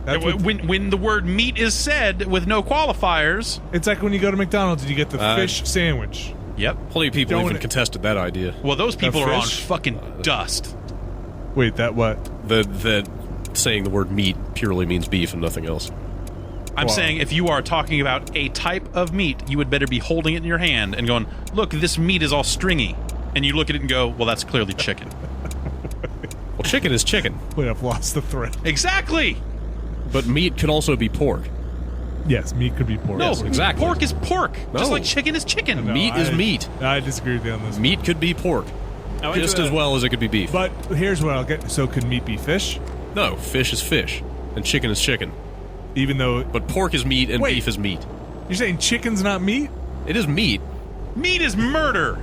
When the word meat is said with no qualifiers. It's like when you go to McDonald's and you get the fish sandwich. Yep. Plenty of people even contested that idea. Well, those people are on fucking dust. Wait, that what? That saying the word meat purely means beef and nothing else. I'm saying if you are talking about a type of meat, you would better be holding it in your hand and going, look, this meat is all stringy. And you look at it and go, well, that's clearly chicken. Well, chicken is chicken. Wait, I've lost the thread. Exactly! But meat could also be pork. Yes, meat could be pork. No, Yes, exactly. Pork is pork. No. Just like chicken is chicken. No, Meat is meat. I disagree with you on this. Meat could be pork. Just as well as it could be beef. But here's what I'll get. So could meat be fish? No, fish is fish. And chicken is chicken. Even though... But pork is meat and beef is meat. You're saying chicken's not meat? It is meat. Meat is murder.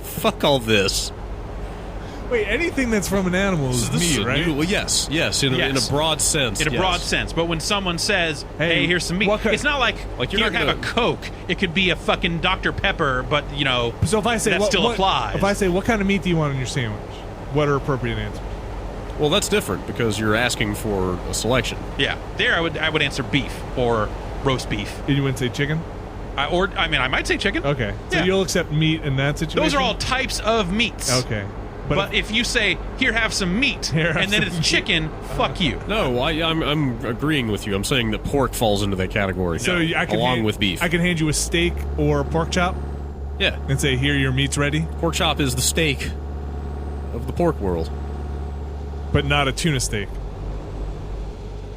Fuck all this. Wait, anything that's from an animal is meat, right? Well, yes, in a broad sense. In a broad sense. But when someone says, hey, here's some meat, it's not like you're here, not have a Coke. It could be a fucking Dr. Pepper, but, you know, so if I say, that still applies. If I say, what kind of meat do you want in your sandwich? What are appropriate answers? Well, that's different because you're asking for a selection. Yeah. There I would answer beef or roast beef. And you wouldn't say chicken? I might say chicken. Okay. So you'll accept meat in that situation? Those are all types of meats. Okay. But if you say, here, have some meat, and then it's chicken, fuck you. No, I'm agreeing with you. I'm saying that pork falls into that category. So I can along with beef. I can hand you a steak or a pork chop? Yeah. And say, here, your meat's ready? Pork chop is the steak of the pork world. But not a tuna steak.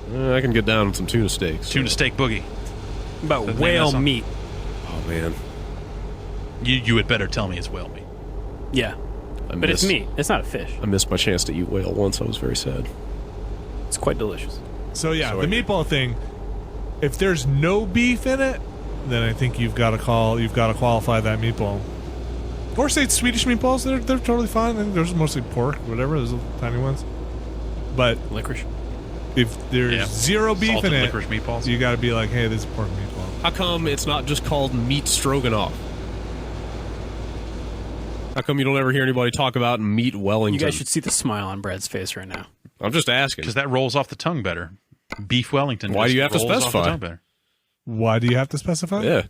I can get down with some tuna steaks. Tuna steak boogie. About whale meat. Oh, man. You had better tell me it's whale meat. Yeah. But it's meat. It's not a fish. I missed my chance to eat whale once. I was very sad. It's quite delicious. So yeah, the meatball thing, if there's no beef in it, then I think you've got to qualify that meatball. Or say it's Swedish meatballs, they're totally fine. And there's mostly pork, whatever, those little tiny ones. But licorice. If there's zero beef Salted in it, licorice meatballs. You got to be like, hey, this is pork meatball. How come it's not just called meat stroganoff? How come you don't ever hear anybody talk about meat Wellington? You guys should see the smile on Brad's face right now. I'm just asking. Because that rolls off the tongue better. Beef Wellington. Why do you have to specify? Why do you have to specify? Yeah.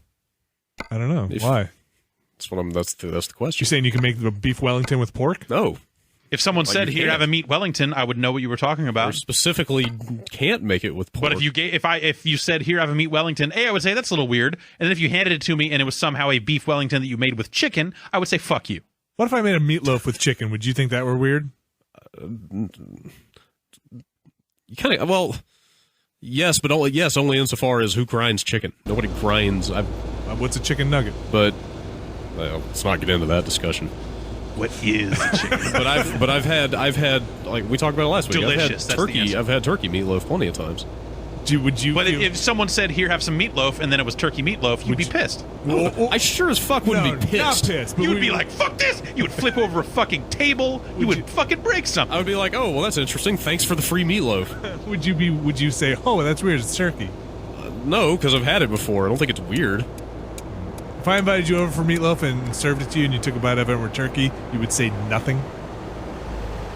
I don't know. Why? That's the question. You're saying you can make the beef Wellington with pork? No. If someone said, here, have a meat Wellington, I would know what you were talking about. Or specifically can't make it with pork. But if you said, here, have a meat Wellington, I would say, that's a little weird. And then if you handed it to me and it was somehow a beef Wellington that you made with chicken, I would say, fuck you. What if I made a meatloaf with chicken? Would you think that were weird? You kind of, well, yes, but only insofar as who grinds chicken. Nobody grinds. What's a chicken nugget? But let's not get into that discussion. What is a chicken? but I've had like we talked about it last week. Delicious. I've had turkey meatloaf plenty of times. Would you? But if someone said, here, have some meatloaf, and then it was turkey meatloaf, you'd be pissed. I sure as fuck wouldn't be pissed. Not pissed. You would be like, fuck this! You would flip over a fucking table. You would fucking break something. I would be like, oh, well, that's interesting. Thanks for the free meatloaf. Would you say, oh, that's weird, it's turkey? No, because I've had it before. I don't think it's weird. If I invited you over for meatloaf and served it to you and you took a bite of it with turkey, you would say nothing?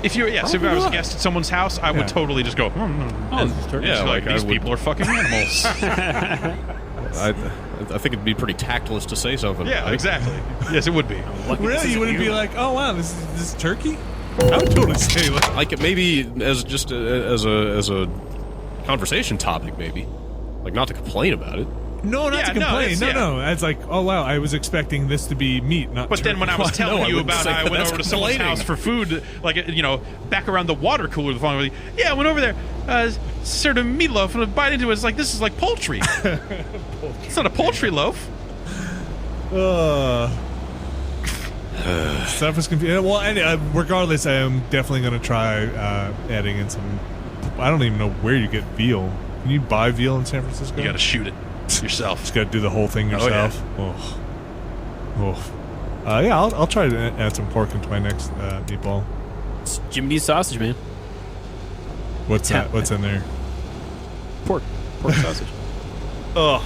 If I was a guest at someone's house, I would totally just go, this is turkey. Yeah, like these people are fucking animals. I think it'd be pretty tactless to say something. Yeah, exactly. Yes, it would be. Really? You wuld be like, oh, wow, this is turkey? I would totally say that. Like, maybe as a conversation topic, maybe. Like, not to complain about it. No, not to complain. No. It's like, oh, wow, I was expecting this to be meat, not But turkey. then when I was telling you about how I went over to someone's complaining. house for food, like, back around the water cooler the following week, I went over there, served a meatloaf, and I bite into it, it's like, this is like poultry. It's not a poultry loaf. Stuff is confusing. Well, regardless, I am definitely going to try adding in some... I don't even know where you get veal. Can you buy veal in San Francisco? You got to shoot it yourself. Just got to do the whole thing yourself. Yeah, I'll try to add some pork into my next meatball. It's Jimmy D's sausage, man. What's that? What's in there? Pork sausage. Ugh.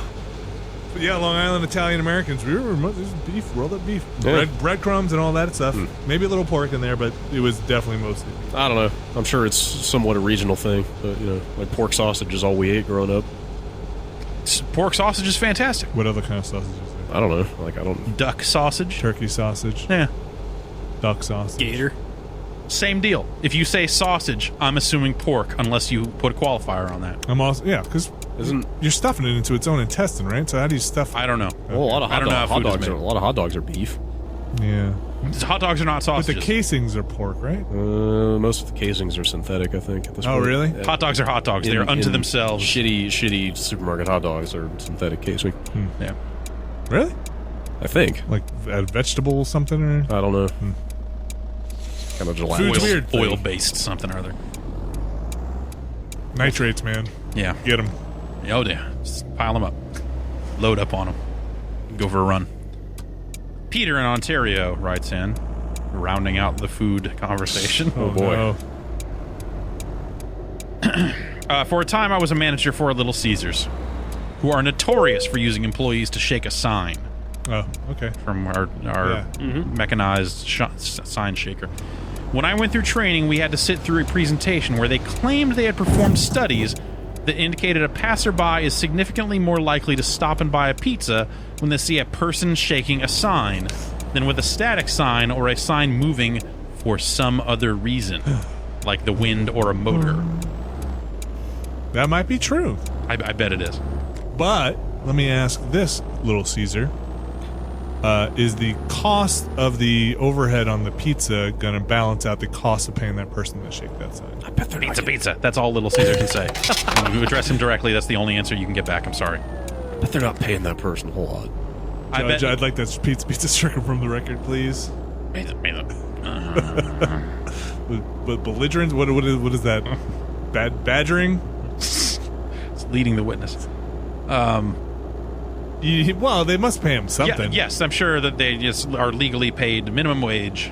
Yeah, Long Island Italian Americans. We were there's beef, rolled up beef, Yeah. breadcrumbs, and all that stuff. Maybe a little pork in there, but it was definitely mostly beef. I don't know. I'm sure it's somewhat a regional thing, but like pork sausage is all we ate growing up. Pork sausage is fantastic. What other kind of sausage is there? I don't know. Like I don't. Duck sausage. Turkey sausage, Yeah. duck sausage. Gator. Same deal. If you say sausage, I'm assuming pork, unless you put a qualifier on that. I'm also because Isn't you're stuffing it into its own intestine, right? So how do you stuff? I don't know. well, a lot of I don't know how hot food is dogs. made. A lot of hot dogs are beef. Yeah, Hot dogs are not but sausages. the casings are pork, right? Most of the casings are synthetic. I think at this Oh, point. really? Yeah. Hot dogs are hot dogs. They are unto themselves. Shitty supermarket hot dogs are synthetic casing. Yeah. Really? I think. Like a vegetable something or? I don't know. Kind of gelatinous. Food's weird. Oil-based something or other. Nitrates, man. Yeah. Get them. Oh, yeah. Just pile them up. Load up on them. Go for a run. Peter in Ontario writes in, rounding out the food conversation. Oh boy. No. For a time, I was a manager for Little Caesars, who are notorious for using employees to shake a sign Oh, okay. from our mechanized sign shaker. When I went through training, we had to sit through a presentation where they claimed they had performed studies that indicated a passerby is significantly more likely to stop and buy a pizza when they see a person shaking a sign than with a static sign or a sign moving for some other reason, like the wind or a motor. That might be true. I bet it is. But let me ask this, Little Caesar. Is the cost of the overhead on the pizza going to balance out the cost of paying that person to shake that sign? I bet they're Pizza, pizza. That's all Little Caesar can say. When you address him directly, that's the only answer you can get back. I'm sorry. I bet they're not paying that person a whole lot. I bet. I'd like that pizza stricken from the record, please. But belligerent? What is that? Badgering? It's leading the witness. Well, they must pay him something. Yes, I'm sure that they just are legally paid minimum wage,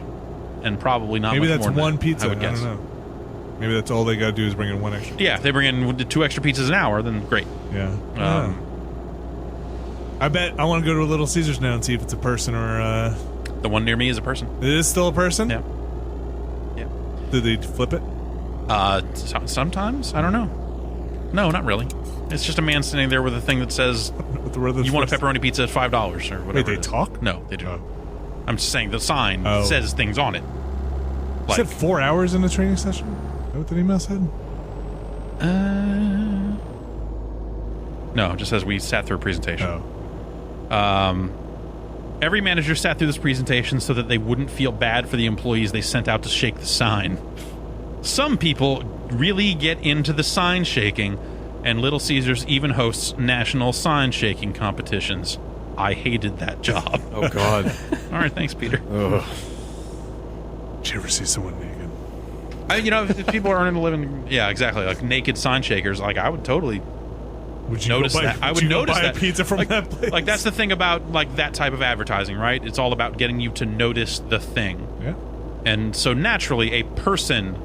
and probably not. Maybe much that's more than one that, pizza. I would guess. don't know. Maybe that's all they got to do is bring in one extra. Yeah, if they bring in 2 extra pizzas an hour, then great. Yeah. I bet I want to go to a Little Caesars now and see if it's a person or The one near me is a person. it is still a person. Yeah. Yeah. Did they flip it? Sometimes I don't know. No, not really. It's just a man sitting there with a thing that says, "You want a pepperoni pizza at $5 or whatever." Wait, they it is. talk? No, they don't. Oh. I'm just saying the sign Oh. says things on it. You said 4 hours in the training session? Is that what the email said? No, it just says we sat through a presentation. Oh. Every manager sat through this presentation so that they wouldn't feel bad for the employees they sent out to shake the sign. Some people really get into the sign shaking, and Little Caesars even hosts national sign shaking competitions. I hated that job. Oh God. All right, thanks, Peter. Ugh. Did you ever see someone naked? If people are earning a living, yeah, exactly, like naked sign shakers, like I would totally Would you notice go buy, that. I would would you go notice buy that a pizza from like, that place? Like that's the thing about like that type of advertising, right? It's all about getting you to notice the thing. Yeah. And so naturally, a person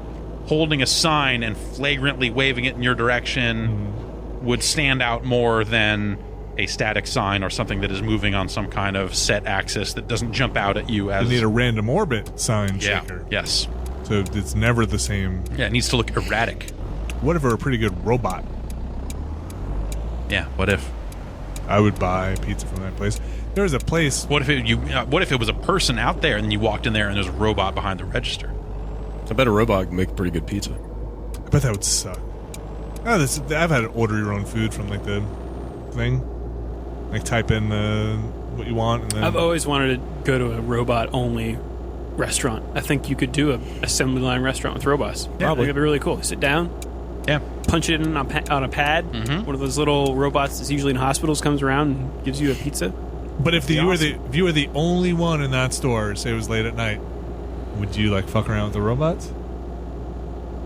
holding a sign and flagrantly waving it in your direction would stand out more than a static sign or something that is moving on some kind of set axis that doesn't jump out at you as... You need a random orbit sign yeah, shaker. yes. So it's never the same. Yeah, it needs to look erratic. What if it were a pretty good robot? Yeah, what if? I would buy pizza from that place. There was a place. What if it was a person out there and you walked in there and there's a robot behind the register? I bet a robot can make pretty good pizza. I bet that would suck. I've had order your own food from like the thing. Like type in what you want. And then I've always wanted to go to a robot-only restaurant. I think you could do a assembly line restaurant with robots. Probably. It'd be really cool. You sit down, Yeah. punch it in on a pad. Mhm. One of those little robots that's usually in hospitals comes around and gives you a pizza. But if you were the only one in that store, say it was late at night, would you like fuck around with the robots?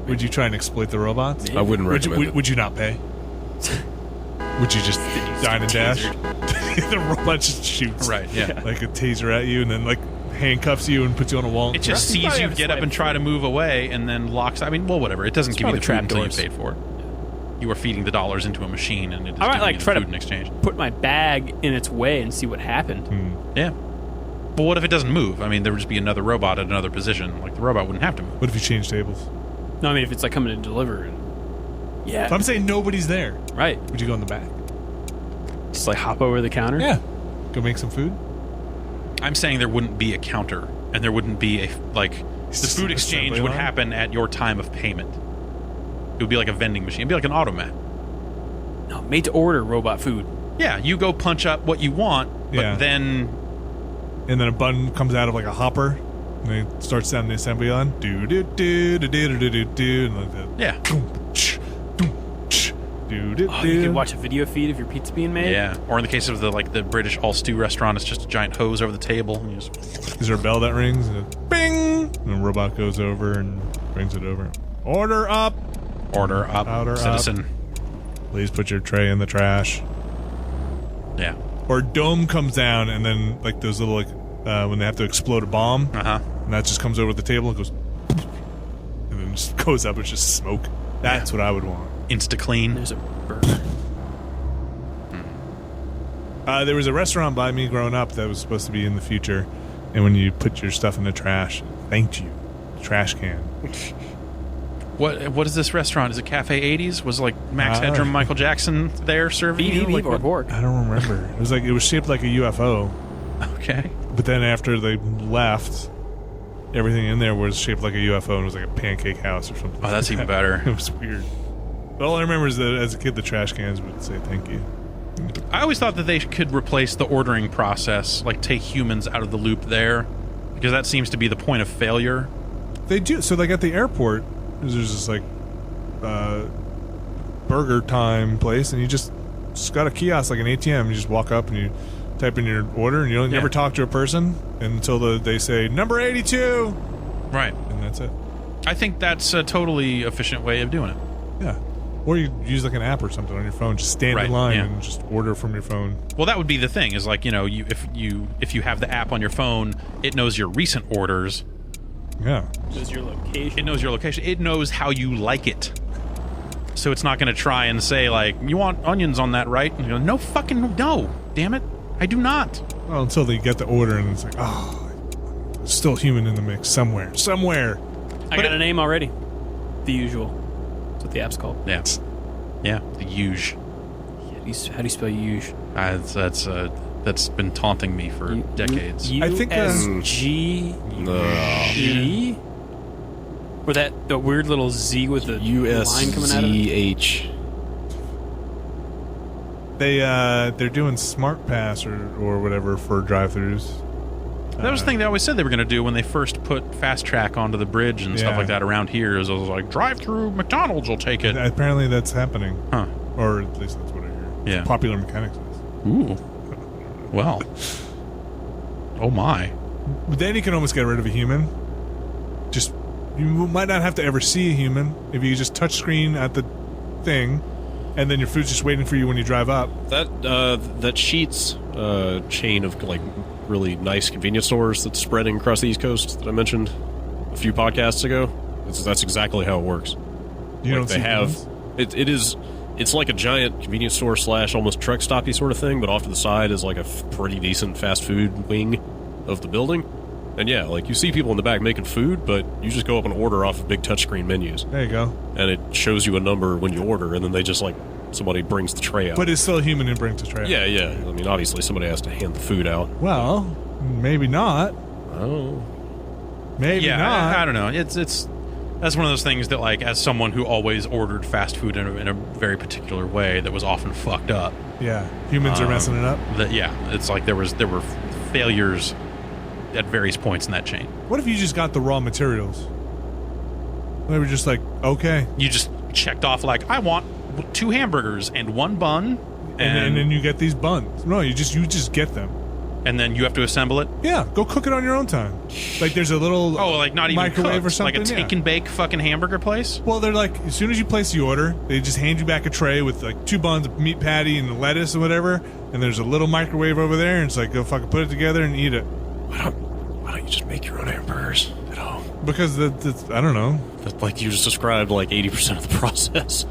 Would you try and exploit the robots? I wouldn't recommend it. Would you not pay? Would you just dine and dash? The robot just shoots, Right, yeah. like a taser at you, and then like handcuffs you and puts you on a wall. It just You sees probably you have to get up swipe and try to move away and then locks... I mean, well, whatever. It doesn't give you the food probably until you trapdoors. paid for it. You are feeding the dollars into a machine, and it is I might giving like you the try food to in exchange. put my bag in its way and see what happened. Yeah. But what if it doesn't move? I mean, there would just be another robot at another position. Like, the robot wouldn't have to move. What if you change tables? No, I mean if it's like coming to deliver. Yeah. I'm saying nobody's there. Right. Would you go in the back? Just like hop over the counter. Yeah. Go make some food? I'm saying there wouldn't be a counter, and there wouldn't be the just food an exchange assembly would line? happen at your time of payment. It would be like a vending machine. It'd be like an automat. No, made to order robot food. Yeah, you go punch up what you want, but Yeah. then And then a button comes out of like a hopper, and then it starts down the assembly line. Do do do do do do do do, and like that. yeah, Do do Oh, do. you could watch a video feed of your pizza being made. yeah. Or in the case of the British all stew restaurant, it's just a giant hose over the table. And you just, Is there a bell that rings? And bing! And a robot goes over and brings it over. Order up! order up, Order up. citizen. Please put your tray in the trash. Yeah. Or dome comes down, and then like those little when they have to explode a bomb, Uh huh. and that just comes over the table and goes, and then just goes up. It's just smoke. That's what I would want. Insta clean. There's a burger. There was a restaurant by me growing up that was supposed to be in the future, and when you put your stuff in the trash, it thanked you. Trash can. What is this restaurant? Is it Cafe 80s? Was like Max Headroom, Michael Jackson there serving you? Beef Like, or what- pork? I don't remember. It was shaped like a UFO, Okay. but then after they left, everything in there was shaped like a UFO and it was like a pancake house or something. Oh, that's even It better. was weird. But all I remember is that as a kid, the trash cans would say thank you. I always thought that they could replace the ordering process, like take humans out of the loop there, because that seems to be the point of failure. They do. So like at the airport, there's this like burger time place, and you just got a kiosk like an ATM. You just walk up and you type in your order, and you never talk to a person until they say number 82, Right. and that's it. I think that's a totally efficient way of doing it. Yeah. Or you use like an app or something on your phone. Just stand Right, in line yeah. and just order from your phone. Well, that would be the thing. Is like if you have the app on your phone, it knows your recent orders. Yeah. There's your location. It knows your location. It knows how you like it. So it's not going to try and say like, you want onions on that, right? And you go, no fucking no. Damn it, I do not. Well, until they get the order and it's like, oh, there's still human in the mix somewhere. Somewhere. I got a name already. The Usual. That's what the app's called. Yeah. Yeah. The huge. How do you spell Usual? That's been taunting me for decades. I think, USGE? Or the weird little Z with the line coming out of it? USZH. They're doing Smart Pass or whatever for drive-thrus. That was the thing they always said they were going to do when they first put Fast Track onto the bridge and stuff Yeah. like that around here. Is it was like, drive-through McDonald's will take it. Apparently that's happening. Huh. Or at least that's what I hear. Yeah. Popular Mechanics says. Ooh. Well. Oh my. But then you can almost get rid of a human. You might not have to ever see a human if you just touch screen at the thing, and then your food's just waiting for you when you drive up. That Sheetz chain of like really nice convenience stores that's spreading across the East Coast that I mentioned a few podcasts ago. That's exactly how it works. You don't They see have humans? it's like a giant convenience store / almost truck stoppy sort of thing, but off to the side is like a pretty decent fast food wing of the building. And yeah, like you see people in the back making food, but you just go up and order off of big touchscreen menus, There you go. and it shows you a number when you order, and then they just like somebody brings the tray out. But it's still a human who brings the tray. yeah. I mean, obviously somebody has to hand the food out. Well, maybe not. Oh, Maybe Yeah, not. I don't know. It's that's one of those things that, like, as someone who always ordered fast food in a very particular way that was often fucked up. Yeah, humans are messing it up. That it's like there were failures at various points in that chain. What if you just got the raw materials? They were just like, okay, You just checked off like, I want 2 hamburgers and 1 bun, and then you get these buns. No, you just get them. and then you have to assemble it. Yeah, go cook it on your own time. Like there's a little Like not even microwave cooked, or something. like a take and bake fucking hamburger place. Well, they're like, as soon as you place the order, they just hand you back a tray with like 2 buns, a meat patty, and lettuce and whatever. And there's a little microwave over there, and it's like, go fucking put it together and eat it. why don't you just make your own hamburgers at home? Because I don't know. Like you just described, like 80% of the process.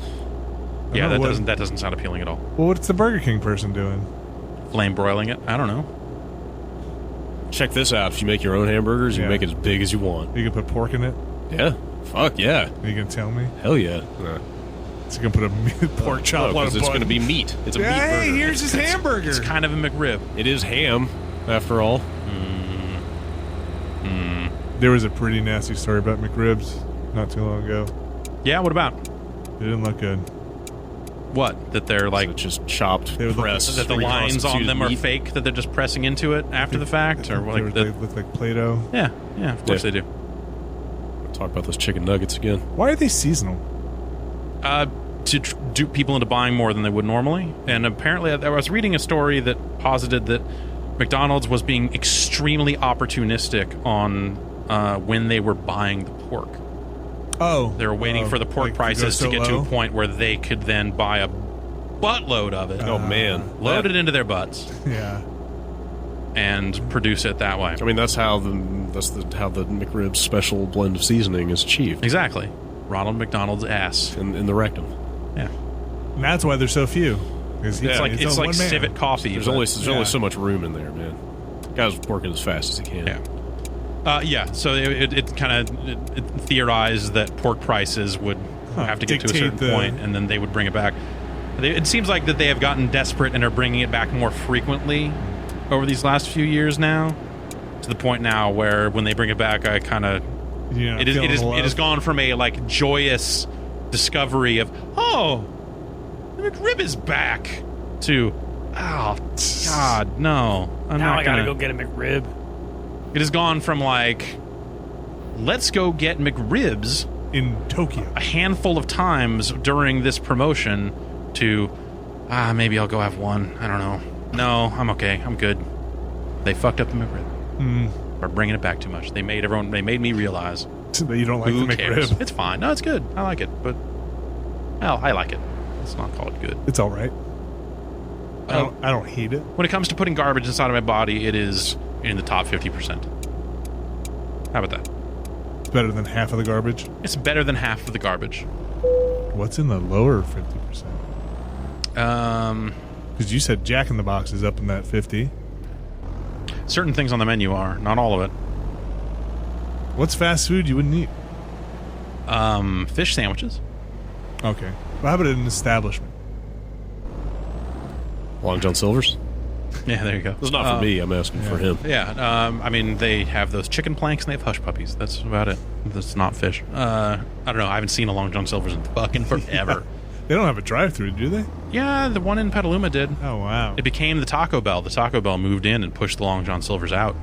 Yeah, know that doesn't sound appealing at all. Well, what's the Burger King person doing? Flame broiling it? I don't know. Check this out. If you make your own hamburgers, you Yeah. make it as big as you want. You can put pork in it? Yeah. Fuck yeah. Are you going to tell me? Hell yeah. So you can put a pork chop on a Because it's going to be meat. It's a meat burger. Hey, here's his hamburger. It's kind of a McRib. It is ham, after all. There was a pretty nasty story about McRibs not too long ago. Yeah, what about? It didn't look good. What? That they're like... It's just chopped, They would look- pressed. that the lines on them are meat. fake, that they're just pressing into it after the fact? Or like They look like Play-Doh. Yeah, of course Yeah. they do. Talk about those chicken nuggets again. Why are they seasonal? To dupe people into buying more than they would normally. And apparently, I was reading a story that posited that McDonald's was being extremely opportunistic on when they were buying the pork. Oh. They were waiting for the pork like, prices go to so get to a low? point where they could then buy a buttload of it, Oh, man. load it into their butts, Yeah. and produce it that way. I mean, that's how the McRib special blend of seasoning is achieved. Exactly. Ronald McDonald's ass. In the rectum. Yeah. And that's why they're so few. It's It's like civet coffee. There's but- only Yeah. so much room in there, man. Guy's working as fast as he can. Yeah. So it kind of theorized that pork prices would have to get to a dictate certain point, and then they would bring it back. It seems like that they have gotten desperate and are bringing it back more frequently over these last few years now, to the point now where when they bring it back, I kind of it has gone from a like joyous discovery of the McRib is back to oh God no, I'm Now not I gotta gonna go get a McRib. It has gone from like, let's go get McRibs in Tokyo. a handful of times during this promotion to, maybe I'll go have one. I don't know. No, I'm okay. I'm good. They fucked up the McRib. By bringing it back too much. They made me realize. That you don't like Who the cares? McRib. It's fine. No, it's good. I like it. But, hell, I like it. Let's not call it good. It's all right. I don't hate it. When it comes to putting garbage inside of my body, it is in the top 50%. How about that? It's better than half of the garbage. It's better than half of the garbage. What's in the lower 50%? Because you said Jack in the Box is up in that 50. Certain things on the menu are, not all of it. What's fast food you wouldn't eat? Fish sandwiches. Okay. Well, how about an establishment? Long John Silver's? Yeah, there you go. It's not for me. I'm asking for him. Yeah, I mean, they have those chicken planks and they have hush puppies. That's about it. That's not fish. I don't know. I haven't seen a Long John Silver's in fucking forever. They don't have a drive-through, do they? Yeah, the one in Petaluma did. Oh, wow. It became the Taco Bell. The Taco Bell moved in and pushed the Long John Silver's out.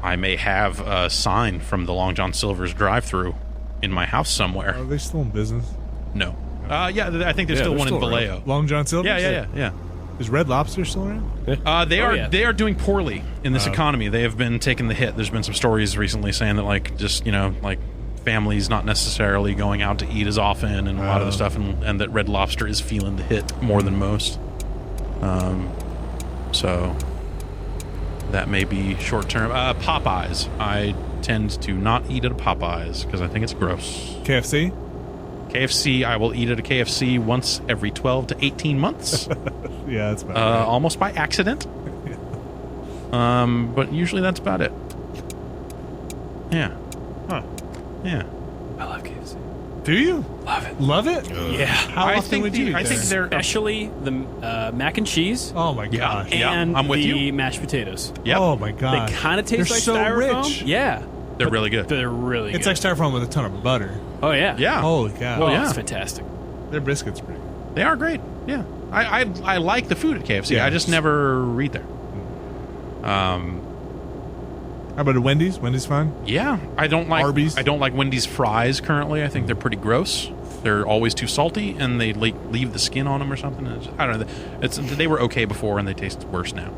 I may have a sign from the Long John Silver's drive-through in my house somewhere. Are they still in business? No. Yeah, I think there's still they're one in still around. Vallejo. Long John Silver's? Yeah. Is Red Lobster still around? They are yeah. they are doing poorly in this economy. They have been taking the hit. There's been some stories recently saying that like just like families not necessarily going out to eat as often and a lot of the stuff, and that Red Lobster is feeling the hit more than most. So that may be short term. Popeyes. I tend to not eat at a Popeyes because I think it's gross. KFC? KFC, I will eat at a KFC once every 12 to 18 months. Yeah, that's about right. Almost by accident. But usually that's about it. Yeah. Huh. Yeah. I love KFC. Do you? Love it. Love it? Yeah. How often would you eat I think there? they're Especially the mac and cheese Oh, my gosh. Yeah, and I'm with the you. mashed potatoes. Yep. Oh, my gosh. They kind of taste They're like so styrofoam. rich. Yeah. They're really good. They're really It's good. like styrofoam with a ton of butter. Oh, yeah. Yeah. Holy cow. Oh, yeah. it's fantastic. Their brisket's pretty good. They are great. Yeah. I like the food at KFC. Yeah. I just never eat there. How about a Wendy's? Wendy's fine? Yeah. I don't like Arby's? I don't like Wendy's fries currently. I think they're pretty gross. They're always too salty, and they leave the skin on them or something. I don't know. They were okay before, and they taste worse now.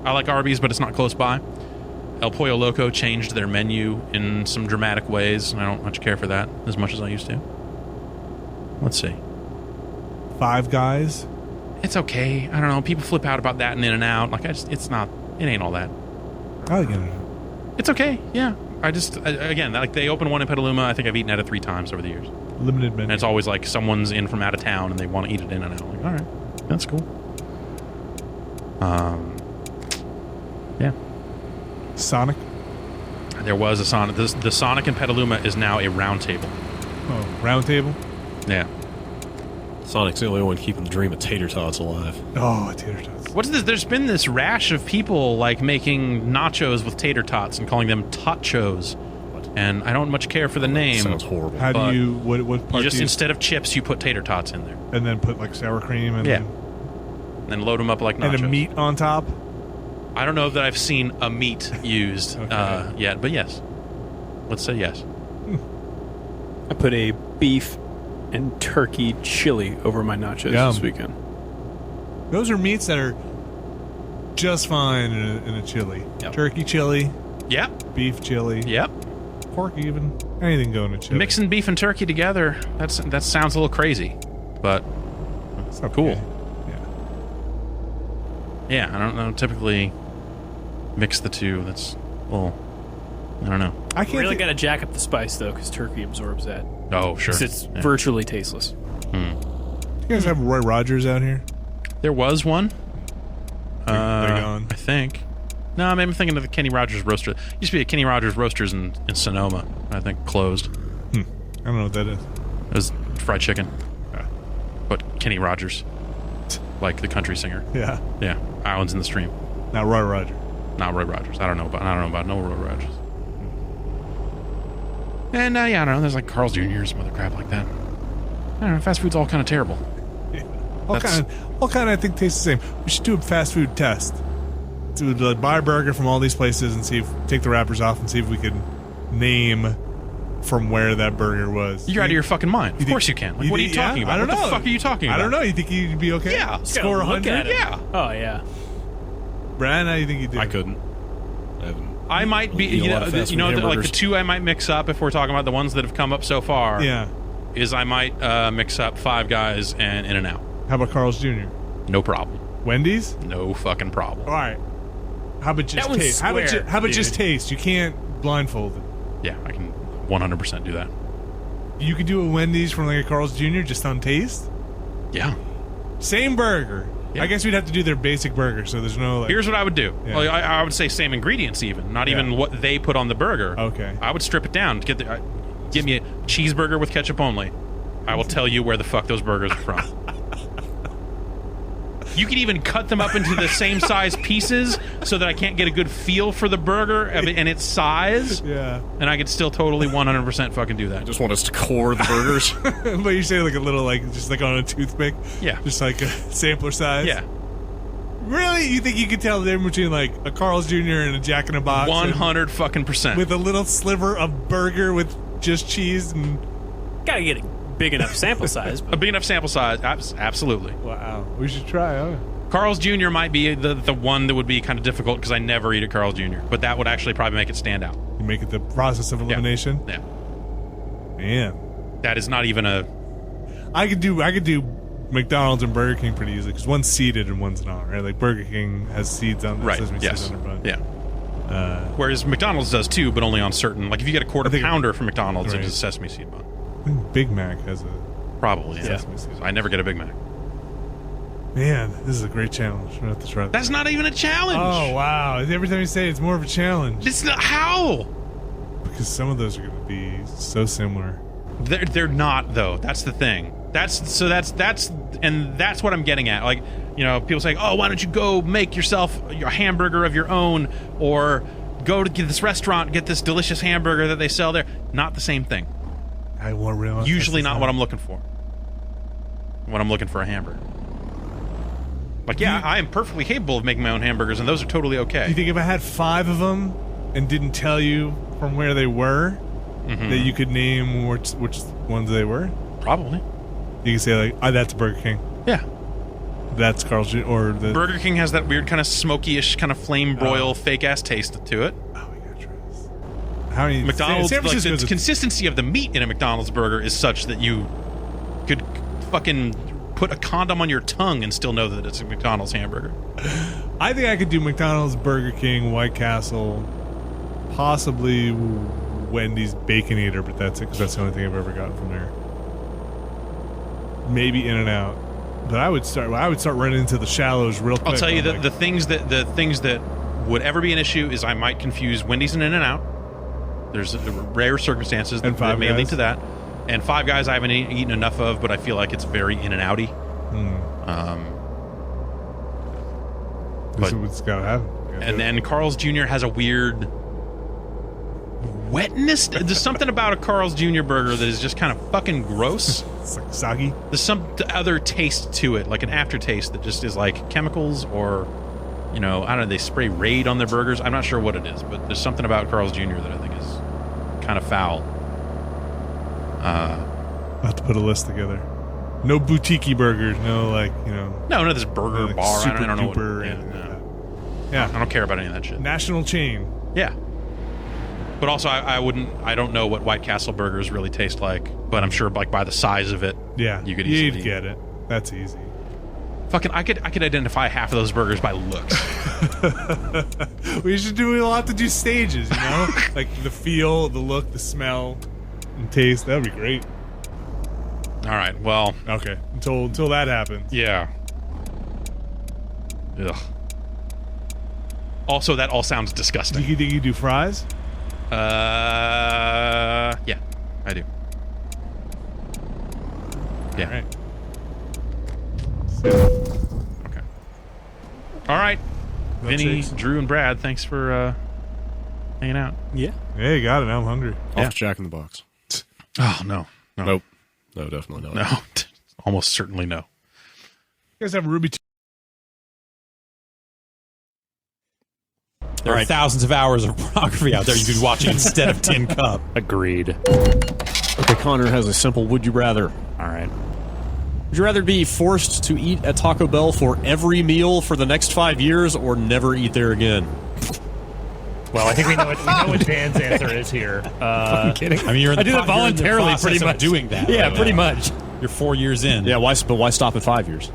I like Arby's, but it's not close by. El Pollo Loco changed their menu in some dramatic ways, and I don't much care for that as much as I used to. Let's see. Five Guys? It's okay. I don't know. People flip out about that and In-N-Out. Like, it ain't all that. I like it. It's okay. Yeah. Again, like they opened one in Petaluma. I think I've eaten at it 3 times over the years. Limited menu. And it's always like someone's in from out of town and they want to eat it in and out. Like, all right, that's cool. Yeah. Sonic. There was a Sonic. The Sonic in Petaluma is now a round table. Oh, round table. Yeah. Sonic's the only one keeping the dream of tater tots alive. Oh, tater tots. What's this? There's been this rash of people like making nachos with tater tots and calling them totchos. And I don't much care for the name. Sounds horrible. How do you? What part? You just do you, instead of chips, you put tater tots in there. and then put like sour cream and Yeah. And load them up like nachos. and a meat on top. I don't know that I've seen a meat used Okay. yet, but yes. Let's say yes. I put a beef and turkey chili over my nachos Yum. this weekend. Those are meats that are just fine in a chili. Yep. Turkey chili, Yep. beef chili, Yep. pork even. Anything going in chili. Mixing beef and turkey together, that sounds a little crazy. But It's okay. cool. Yeah. yeah, I don't typically mix the two. That's well, I don't know. I can't. Really think- got to jack up the spice though, because turkey absorbs that. Oh, sure. 'Cause it's Yeah. virtually tasteless. You guys have Roy Rogers out here? There was one. They're gone. I think. No, maybe I'm thinking of the Kenny Rogers Roaster. Used to be a Kenny Rogers Roasters in Sonoma. I think closed. I don't know what that is. It was fried chicken. But Kenny Rogers. Like the country singer. Yeah, Yeah. Islands in the Stream. not Roy Rogers. Not Roy Rogers. I don't know about no Roy Rogers. And yeah, I don't know. There's like Carl's Jr. or some other crap like that. I don't know. Fast food's all kind of terrible. All That's- kind I think tastes the same. We should do a fast food test. To like, buy a burger from all these places and see if take the wrappers off and see if we can name from where that burger was. You're out of your fucking mind. Of think- course you can. Like, what are you think- yeah, talking about? I don't What know. the fuck are you talking about? I don't know. You think you'd be okay? Yeah. Score Look 100? at it. Yeah. Oh yeah. Brian, how do you think you do? I couldn't. I haven't. I might be, Eat a lot of fast food like the hamburgers. two I might mix up if we're talking about the ones that have come up so far. Yeah. Is I might mix up Five Guys and In-N-Out. How about Carl's Jr.? No problem. Wendy's? No fucking problem. All right. How about just That one's taste? How square, about just dude. taste? You can't blindfold it. Yeah, I can 100% do that. You could do a Wendy's from like a Carl's Jr. just on taste. Yeah. Same burger. Yeah. I guess we'd have to do their basic burger, so there's no like. Here's what I would do. Yeah. Well, I would say same ingredients even, not even Yeah. what they put on the burger. Okay. I would strip it down. Give me a cheeseburger with ketchup only. I will tell you where the fuck those burgers are from. You can even cut them up into the same size pieces so that I can't get a good feel for the burger and its size. Yeah. And I could still totally 100% fucking do that. Just want us to core the burgers. But you say like a little like just like on a toothpick. Yeah. Just like a sampler size. Yeah. Really? You think you could tell the difference between like a Carl's Jr. and a Jack in a Box? 100 fucking percent. With a little sliver of burger with just cheese and. Gotta get a big enough sample size. A But big enough sample size. Absolutely. Wow. We should try, huh? Carl's Jr. might be the one that would be kind of difficult because I never eat at Carl's Jr. But that would actually probably make it stand out. You make it the process of elimination. Yeah. Man. That is not even a... I could do McDonald's and Burger King pretty easily because one's seeded and one's not, right? Like Burger King has seeds on Right, sesame yes. seeds on their bun. Yeah. Whereas McDonald's does too, but only on certain... Like if you get a quarter I think- pounder from McDonald's, Right. it is a sesame seed bun. I think Big Mac has a. Probably, yeah. Sesame seed. I never get a Big Mac. Man, this is a great challenge. I'm gonna have to try that. That's not even a challenge. Oh wow! Every time you say it, it's more of a challenge It's not... How? because some of those are going to be so similar. They're not though. That's the thing. That's what I'm getting at. Like, you know, people saying, "Oh, why don't you go make yourself a hamburger of your own, or go to this restaurant, get this delicious hamburger that they sell there." Not the same thing. I won't realize. Usually not what I'm looking for. When I'm looking for a hamburger. Like, yeah, I am perfectly capable of making my own hamburgers, and those are totally Do you okay. think if I had 5 of them and didn't tell you from where they were, that you could name which ones they were? Probably. You could say like, "Oh, that's Burger King. Yeah. That's Carl's Jr." Or the. Burger King has that weird kind of smoky-ish, kind of flame broil, fake-ass taste to it. Oh, we gotta try this. How many? McDonald's, San like the Francisco's a- consistency of the meat in a McDonald's burger is such that you could fucking put a condom on your tongue and still know that it's a McDonald's hamburger. I think I could do McDonald's, Burger King, White Castle, possibly Wendy's Baconator, but that's it because that's the only thing I've ever gotten from there. maybe In-N-Out. But I would start running into the shallows real quick. I'll tell you the things that would ever be an issue is I might confuse Wendy's and In-N-Out. There's rare circumstances that may lead to that. And Five Guys I haven't eaten enough of, but I feel like it's very In-N-Outy. This is what's got to happen. And then Carl's Jr. has a weird wetness. There's something about a Carl's Jr. burger that is just kind of fucking gross. It's like soggy. There's some other taste to it, like an aftertaste that just is like chemicals or, I don't know, they spray Raid on their burgers. I'm not sure what it is, but there's something about Carl's Jr. that I think is kind of foul. I'll have to put a list together. No boutique burgers, no No, this burger like bar. Super I don't know. Yeah, I don't care about any of that shit. National chain. Yeah. But also, I don't know what White Castle burgers really taste like, but I'm sure like by the size of it, you could easily you'd get it. That's easy. Fucking, I could identify half of those burgers by looks. We should do a lot to do stages, like the feel, the look, the smell, and taste. That'd be great. All right, well, okay. Until that happens. Yeah. Ugh. Also, that all sounds disgusting. Do you think you do fries? Yeah, I do. Yeah. All right. Okay. All right. Vinny, Milkshakes. Drew, and Brad, thanks for hanging out. Yeah. Hey, you got it. Now I'm hungry. Off Jack in the Box. Oh, no. Nope. No, definitely not. No. Almost certainly no. You guys have Ruby. There are thousands of hours of pornography out there you could be watching instead of Tin Cup. Agreed. Okay, Connor has a simple would you rather. All right. Would you rather be forced to eat at Taco Bell for every meal for the next 5 years or never eat there again? Well, I think we know what Dan's answer is here. I'm kidding. I mean, you're in the I do that voluntarily, pretty much. Doing that. Yeah, pretty much. You're 4 years in. Yeah, but why stop at 5 years?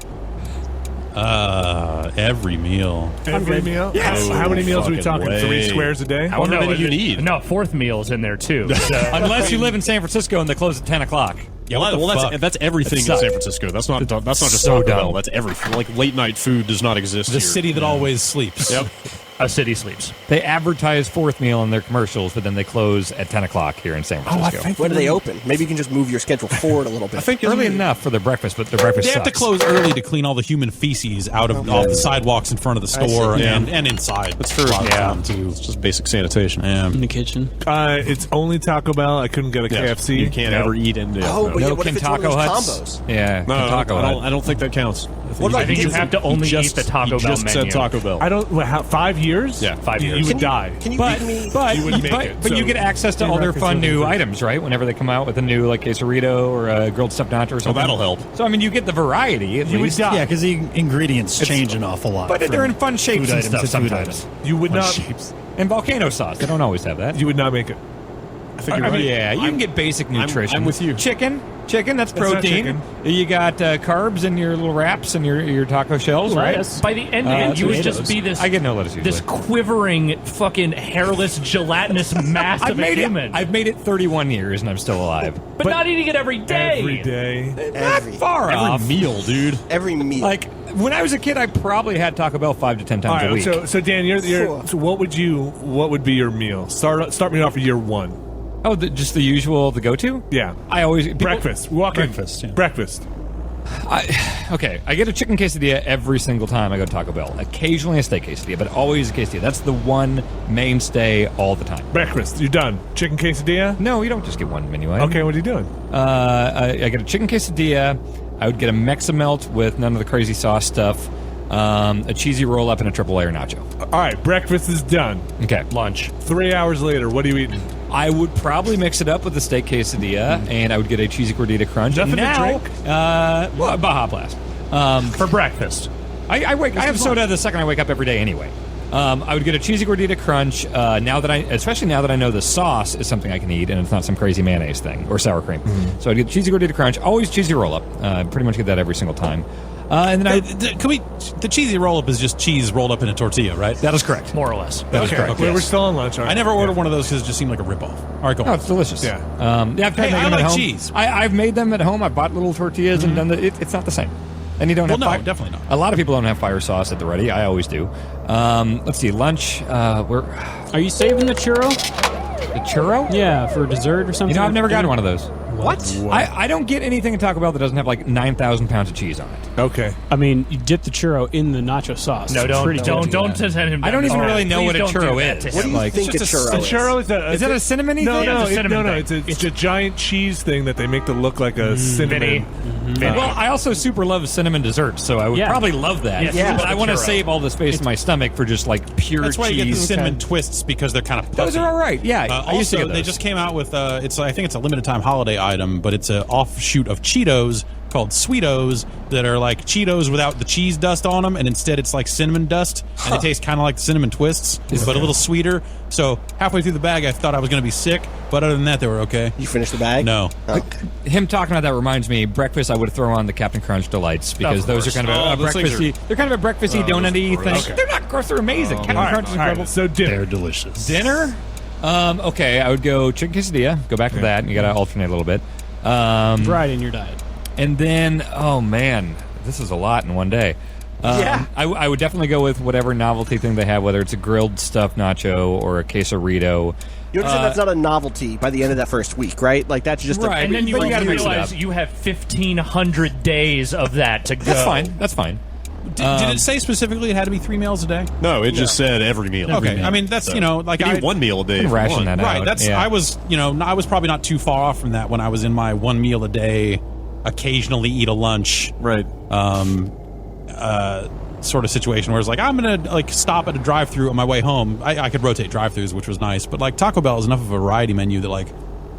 Every meal. Every meal? Yes. How many meals are we talking? way. 3 squares a day? However many you need. No, fourth meal's in there too. So. Unless you live in San Francisco and they close at 10 o'clock. Yeah, that's everything in San Francisco. That's not just so Taco Bell. dumb. That's everything. Like late night food does not exist The here. city that always sleeps. Yep. A city sleeps. They advertise fourth meal in their commercials, but then they close at 10 o'clock here in San Francisco. When do they open? Maybe you can just move your schedule forward a little bit. I think early enough for their breakfast, but their breakfast They have to sucks. close early to clean all the human feces out of off the sidewalks in front of the store and inside. That's true. Yeah, too. It's just basic sanitation. Yeah. In the kitchen. It's only Taco Bell. I couldn't get a KFC. You can't ever eat in there. Oh, but No what if it's one of Kentucky those Huts. combos? Yeah, Kentucky Hut. I don't think that counts. I think you have to only eat the Taco Bell just menu. said Taco Bell. I don't. 5 years? Yeah, 5 years. You would die. Can you But give me? but You would make it, but so- you get access to all their fun new items, right? Whenever they come out with a new like quesarito or a grilled stuffed nacho or something. that'll help. So I mean, you get the variety at You would least. die. Yeah, because the ingredients change an awful lot. But they're in fun shapes food and items stuff to food sometimes. You would not. And volcano sauce, they don't always have that. You would not make it. I think you're right. Yeah, you can get basic nutrition. I'm with you. Chicken, that's That's not protein. chicken. You got carbs in your little wraps and your taco shells, right? Lettuce. By the end of it, you would just be this. I get no lettuce usually. This quivering, fucking hairless, gelatinous mass of a human. I've made it 31 years and I'm still alive. but not eating it every day. Every day. Not far off. Every meal, dude. Every meal. Like when I was a kid, I probably had Taco Bell 5 to 10 times All a right. week. So Dan, so what would be your meal? Start me off with year 1. Oh, just the usual, the go-to? Yeah. I always Breakfast. Walk Breakfast, in. yeah. Breakfast. I get a chicken quesadilla every single time I go to Taco Bell. Occasionally a steak quesadilla, but always a quesadilla. That's the one mainstay all the time. Breakfast. You're done. Chicken quesadilla. No, you don't just get one menu item. Okay. What are you doing? I get a chicken quesadilla. I would get a Mexamelt with none of the crazy sauce stuff. A cheesy roll up and a triple layer nacho. All right. Breakfast is done. Okay. Lunch. 3 hours later, what are you eating? I would probably mix it up with a steak quesadilla, and I would get a cheesy gordita crunch. Nothing to now, drink? Baja Blast. For breakfast. I have soda the second I wake up every day anyway. I would get a cheesy gordita crunch. Especially now that I know the sauce is something I can eat, and it's not some crazy mayonnaise thing or sour cream. So I'd get cheesy gordita crunch. Always cheesy roll up. Pretty much get that every single time. And then the cheesy roll up is just cheese rolled up in a tortilla, right? that is correct. More or less. That is correct. Okay, we're still on lunch. I never ordered one of those because it just seemed like a ripoff. All right, go No, on. it's delicious. Yeah. I've tried Hey, making I them at like home. cheese. I've made them at home. I bought little tortillas and done it's not the same. And you don't have no, fire. definitely not. A lot of people don't have fire sauce at the ready. I always do. Let's see, lunch. Are you saving the churro? The churro? Yeah, for dessert or something. You know, I've never gotten one of those. What? I don't get anything at Taco Bell that doesn't have like 9,000 pounds of cheese on it. Okay. I mean, you dip the churro in the nacho sauce. No, It's pretty good. don't send him down. I don't even Oh, really know please what a don't do churro that is. to him. What do you Like, think a The churro is? churro is is that a cinnamon-y No, thing? no, it's a cinnamon no. thing. It's a giant cheese thing that they make to look like a cinnamon. Vinny. Well, I also super love cinnamon desserts, so I would Yeah. probably love that. Yes, Yeah. But I want to churro. save all the space in my stomach for just like pure That's why you get the cheese. cinnamon twists because they're kind of puffy. Those are all right. Yeah, I used to Also, get they those. just came out with I think it's a limited time holiday item, but it's an offshoot of Cheetos called Sweetos that are like Cheetos without the cheese dust on them, and instead it's like cinnamon dust, and they taste kind of like cinnamon twists, but a little sweeter. So halfway through the bag, I thought I was going to be sick, but other than that, they were okay. You finished the bag? No. Him talking about that reminds me. Breakfast, I would throw on the Captain Crunch Delights because Of those are course. kind of a those things breakfasty. They're kind of a breakfasty, donut-y thing. Okay. They're not gross. They're amazing. Captain Crunch is All right. incredible. So dinner. They're delicious. Dinner. Okay, I would go chicken quesadilla. Go back to that, and you got to alternate a little bit. Variety in your diet. And then, oh man, this is a lot in one day. I would definitely go with whatever novelty thing they have, whether it's a grilled stuffed nacho or a quesarito. You understand that's not a novelty by the end of that first week, right? Like that's just Right. a And then you But you gotta mix it realize up. you have 1,500 days of that to go. That's fine. That's fine. Did it say specifically it had to be 3 meals a day? No, it just said every meal. Okay, I mean that's So, like you I eat one meal a day. if you Ration want. that out. right. That's yeah. I was probably not too far off from that when I was in my 1 meal a day, occasionally eat a lunch. Right. Sort of situation where it's like I'm gonna like stop at a drive-thru on my way home. I could rotate drive-thrus, which was nice, but like Taco Bell is enough of a variety menu that like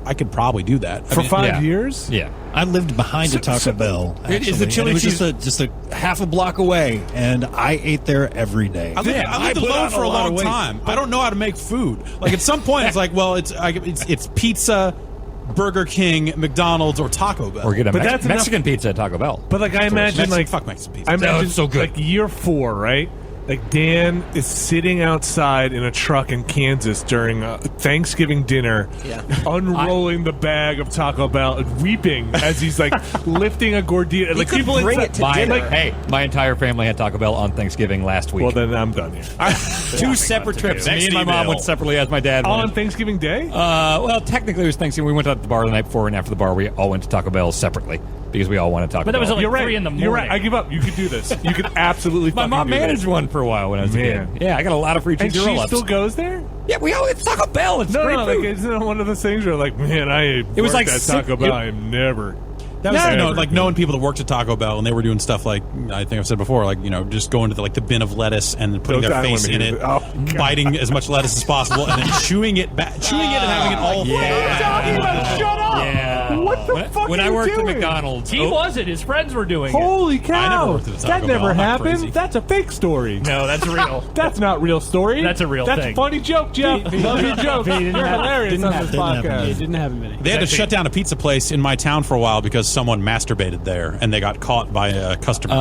I could probably do that For 5 yeah. years? Yeah. I lived behind a Taco Bell. Is the actually, chili and it was cheese- just a half a block away, and I ate there every day. I lived put alone on for a lot of long weight. time. I don't know how to make food. Like at some point, it's like, well, it's pizza, Burger King, McDonald's, or Taco Bell. Or get a But that's enough- Mexican pizza at Taco Bell. But like I imagine, like fuck Mexican pizza. I imagine it's so good. like year 4, right? Like Dan is sitting outside in a truck in Kansas during a Thanksgiving dinner, unrolling the bag of Taco Bell and weeping as he's like lifting a gordita. Like could people bring inside- it to dinner. like, My entire family had Taco Bell on Thanksgiving last week. well, then I'm done here. 2 separate trips. Me Next and my mom email. went separately as my dad On went. Thanksgiving Day? Well, technically it was Thanksgiving. We went out to the bar the night before, and after the bar, we all went to Taco Bell separately because we all wanted Taco But that Bell. was like You're right. 3 in the morning. You're right. I give up. You could do this. You could absolutely. my fucking mom do this. managed one for a while when I was a Man. kid. Yeah, I got a lot of free And cheesy she roll-ups. still goes there? Yeah, it's Taco Bell. It's No, great no, food. like isn't it one of those things where like, man, It was like at sick- Taco Bell. it- I am never. That was Yeah. like knowing people that worked at Taco Bell and they were doing stuff like I think I've said before, like just going to the bin of lettuce and putting Don't their I face wanna in hear it, that. Oh, God. biting as much lettuce as possible, and then chewing it and having it all. Shut up! Yeah. What the fuck When are I you worked at doing? McDonald's, He wasn't. His friends were doing it. Holy cow! I never worked at a Taco that Bell. never I'm not happened. crazy. That's a fake story. No, that's real. That's not real story. That's a real That's thing. a funny joke, Jeff. Love your joke. You're hilarious on this didn't happen. podcast. It didn't happen many. They had to shut down a pizza place in my town for a while because someone masturbated there and they got caught by a customer.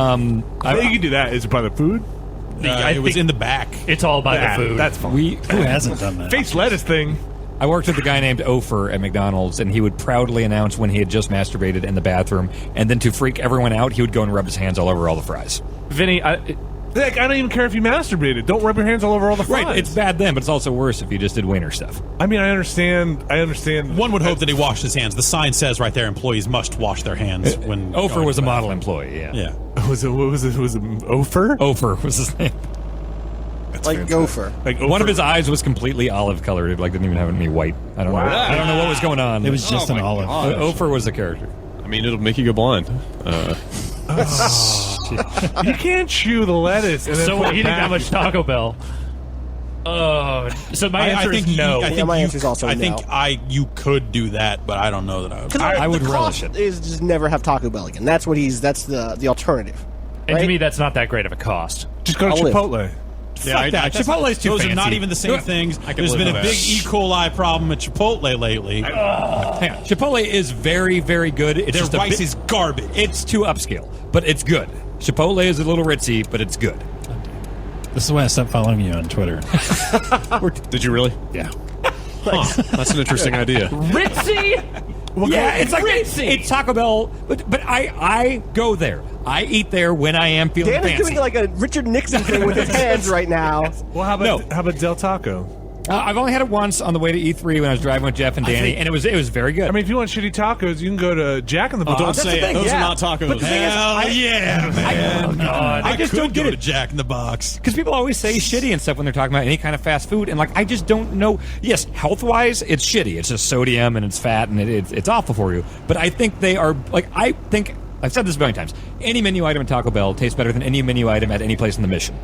I think you can do that. Is it by the food? It was in the back. It's all by the food. That's fine. Who hasn't done that? Face lettuce thing. I worked with a guy named Ofer at McDonald's, and he would proudly announce when he had just masturbated in the bathroom, and then to freak everyone out, he would go and rub his hands all over all the fries. Vinny, Like, I don't even care if you masturbated. Don't rub your hands all over all the fries. Right, it's bad then, but it's also worse if you just did wiener stuff. I mean, I understand. One would hope that he washed his hands. The sign says right there, employees must wash their hands when. Ofer going was to a the model bathroom. employee, yeah. Yeah. What was it? Was it Ofer? Ofer was his name. Like gopher. Like One of his eyes was completely olive colored. It didn't even have any white. I don't know. I don't know what was going on. It was just an olive. Ofer was the character. I mean, it'll make you go blind. You can't chew the lettuce. And then so put it eating back. that much Taco Bell. So my answer is no. I think my you, answer is also I no. think you could do that, but I don't know that I would. I would the relish cost it. is just never have Taco Bell again. That's what that's the alternative. And to right? me, that's not that great of a cost. Just go to I'll live. Chipotle. Fuck that. Chipotle's too Those fancy. are not even the same things. There's live been a with big that. E. coli problem at Chipotle lately. Hang on. Chipotle is very, very good. It's Their just a rice bit- is garbage. It's too upscale, but it's good. Chipotle is a little ritzy, but it's good. This is why I stopped following you on Twitter. Did you really? Yeah. That's an interesting idea. Ritzy? Yeah, it's like Ritzy. it's Taco Bell, but I go there. I eat there when I am feeling Dan is fancy. doing like a Richard Nixon thing with his hands right now. Well, how about Del Taco? I've only had it once on the way to E3 when I was driving with Jeff and Danny, and it was very good. I mean, if you want shitty tacos, you can go to Jack in the Box. Don't say it. Those yeah. are not tacos. But the thing is, I just don't get go it. to Jack in the Box. Because people always say shitty and stuff when they're talking about any kind of fast food, and like I just don't know. Yes, health-wise, it's shitty. It's just sodium and it's fat and it's awful for you. But I think they are like I've said this a million times. Any menu item at Taco Bell tastes better than any menu item at any place in the Mission.